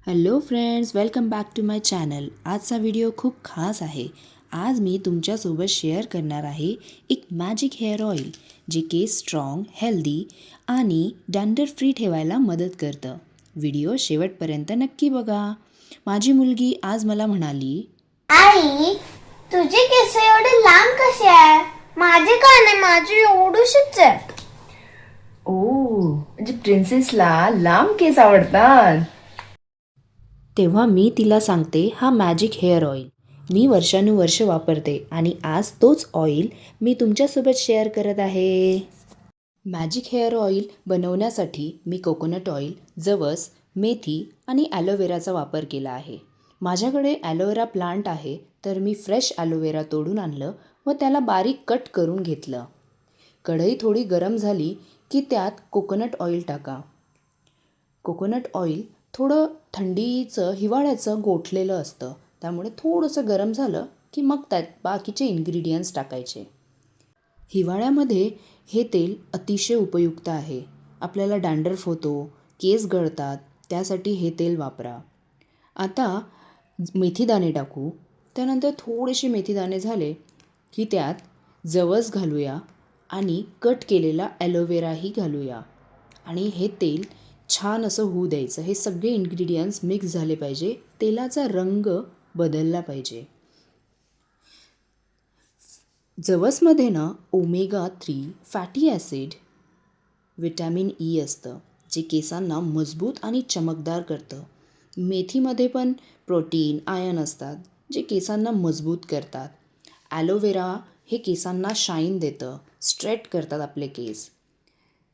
Hello friends, welcome back to my channel. आजचा video खूप खास आहे. आज मी तुमच्यासोबत शेअर करणार आहे एक मॅजिक हेअर ऑइल जे केस स्ट्रॉंग, हेल्दी आणि डॅन्ड्रफ फ्री ठेवायला मदत करतं. व्हिडिओ शेवटपर्यंत नक्की बघा. माझी मुलगी आज मला म्हणाली, आई, तुझे केस एवढे लांब कसे आहे? माझे का नाही, माझे एवढूशेच आहे. म्हणजे प्रिन्सेसला लांब केस आवडतात. तेव्हा मी तिला सांगते, हा मॅजिक हेअर ऑइल मी वर्षानुवर्ष वापरते आणि आज तोच ऑइल मी तुमच्यासोबत शेअर करत आहे. मॅजिक हेअर ऑइल बनवण्यासाठी मी कोकोनट ऑइल, जवस, मेथी आणि ॲलोवेराचा वापर केला आहे. माझ्याकडे ॲलोवेरा प्लांट आहे, तर मी फ्रेश ॲलोवेरा तोडून आणलं व त्याला बारीक कट करून घेतलं. कढई थोडी गरम झाली की त्यात कोकोनट ऑइल टाका. कोकोनट ऑइल थोडं थंडीचं, हिवाळ्याचं गोठलेलं असतं, त्यामुळे थोडंसं गरम झालं की मग त्यात बाकीचे इन्ग्रेडियंट्स टाकायचे. हिवाळ्यामध्ये हे तेल अतिशय उपयुक्त आहे. आपल्याला डॅन्ड्रफ होतो, केस गळतात, त्यासाठी हे तेल वापरा. आता मेथीदाणे टाकू. त्यानंतर थोडेसे मेथीदाणे झाले की त्यात जवस घालूया आणि कट केलेला ॲलोवेराही घालूया आणि हे तेल छान असं होऊ द्यायचं. हे सगळे इन्ग्रेडियंट्स मिक्स झाले पाहिजे. तेलाचा रंग बदलला पाहिजे. जवसमध्ये ना omega 3 fatty acid, vitamin E असतं, जे केसांना मजबूत आणि चमकदार करतं. मेथीमध्ये पण प्रोटीन, आयर्न असतात, जे केसांना मजबूत करतात. ॲलोवेरा हे केसांना शाईन देतं, स्ट्रेट करतात आपले केस.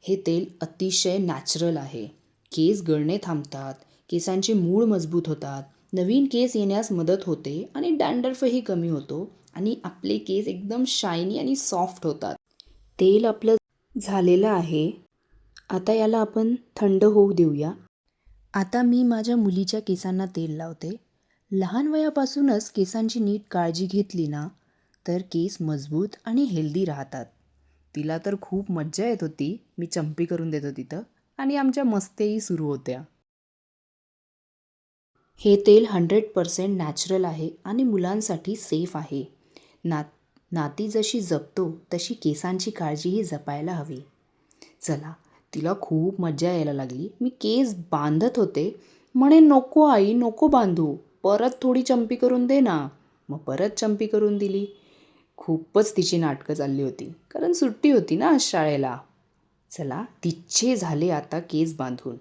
हे तेल अतिशय नॅचरल आहे. केस गळणे थांबतात, केसांचे मूळ मजबूत होतात, नवीन केस येण्यास मदत होते आणि डॅन्ड्रफही कमी होतो आणि आपले केस एकदम शायनी आणि सॉफ्ट होतात. तेल आपलं झालेलं आहे. आता याला आपण थंड होऊ देऊया. आता मी माझ्या मुलीच्या केसांना तेल लावते. लहान वयापासूनच केसांची नीट काळजी घेतली ना, तर केस मजबूत आणि हेल्दी राहतात. तिला तर खूप मज्जा येत होती. मी चंपी करून देतो तिथं आणि आमच्या मस्त्याही सुरू होत्या. हे तेल 100% नॅचरल आहे आणि मुलांसाठी सेफ आहे. नाती जशी जपतो तशी केसांची काळजीही जपायला हवी. चला, तिला खूप मज्जा यायला लागली. मी केस बांधत होते. म्हणे, नको आई, नको बांधू, परत थोडी चंपी करून दे ना. मग परत चंपी करून दिली. खूपच तिची नाटकं चालली होती, कारण सुट्टी होती ना आज शाळेला. चला, तिचे झाले आता केस बांधून.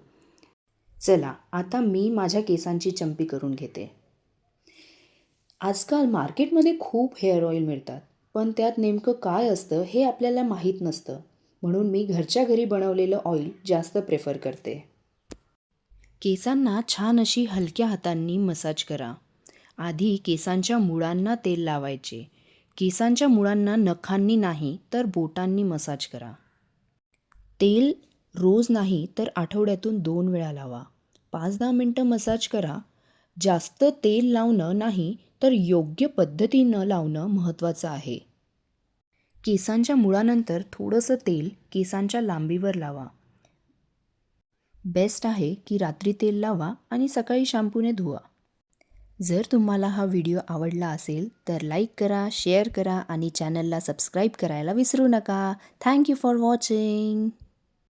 चला, आता मी माझ्या केसांची चंपी करून घेते. आजकाल मार्केटमध्ये खूप हेअर ऑइल मिळतात, पण त्यात नेमकं काय असतं हे आपल्याला माहीत नसतं. म्हणून मी घरच्या घरी बनवलेलं ऑइल जास्त प्रेफर करते. केसांना छान अशी हलक्या हातांनी मसाज करा. आधी केसांच्या मुळांना तेल लावायचे. केसांच्या मुळांना नखांनी नाही तर बोटांनी मसाज करा. तेल रोज नाही तर आठवड्यातून 2 वेळा लावा. 5-10 मिनटं मसाज करा. जास्त तेल लावणं नाही तर योग्य पद्धतीनं लावणं महत्त्वाचं आहे. केसांच्या मुळानंतर थोडंसं तेल केसांच्या लांबीवर लावा. बेस्ट आहे की रात्री तेल लावा आणि सकाळी शॅम्पूने धुवा. जर तुम्हाला हा व्हिडिओ आवडला असेल तर लाईक करा, शेअर करा आणि चॅनलला सबस्क्राईब करायला विसरू नका. Thank you for watching.